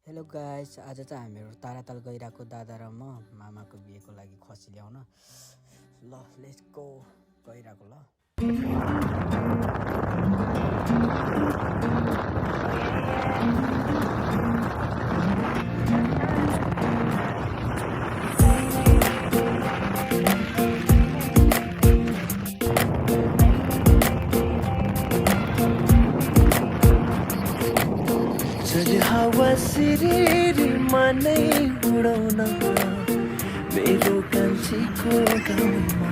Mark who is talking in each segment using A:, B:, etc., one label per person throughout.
A: Hello guys, आज चाहिँ हामीहरू ताराताल गइरहेको दादा र म मामाको बिहेको लागि खसी ल्याउन। ल लेट्स गो, गइरहेको ल।
B: हावा सिरिरीमा नै उडाउन मेरो कान्छीको गाउँमा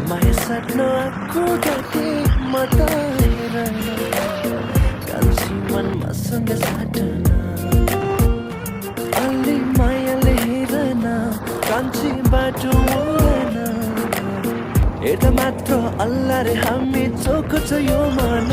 B: माया साट्न आएको गथे म त हेरन कान्छी मनमा सँग साटन अलि मायाले हेरन कान्छी बाटो मोडन हेर्दा मात्र अल्लाह रे हामी चोखो छ यो मन।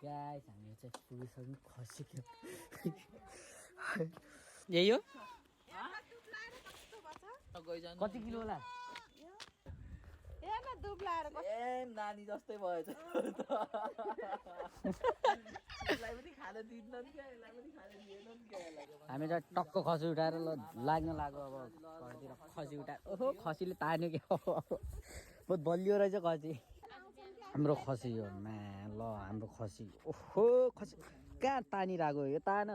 A: गाइस हामी चाहिँ पुगिसक्यौँ खसीको। यही हो कति किलो होला?
B: नानी जस्तै भएछ
A: हामी त टक्क खसी उठाएर ल लाग्न लाग्यो। अब घरतिर खसी उठाएर ओहो खसीले तान्यो क्या, बहुत बलियो रहेछ खसी। हाम्रो खसी हो म्या, ल हाम्रो खसी। ओहो खसी कहाँ तानिरहेको यो तान।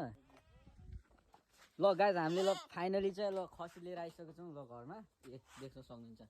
A: ल गाइस हामीले ल फाइनली चाहिँ ल खसी लिएर आइसकेको छौँ ल घरमा। देख्न सक्नुहुन्छ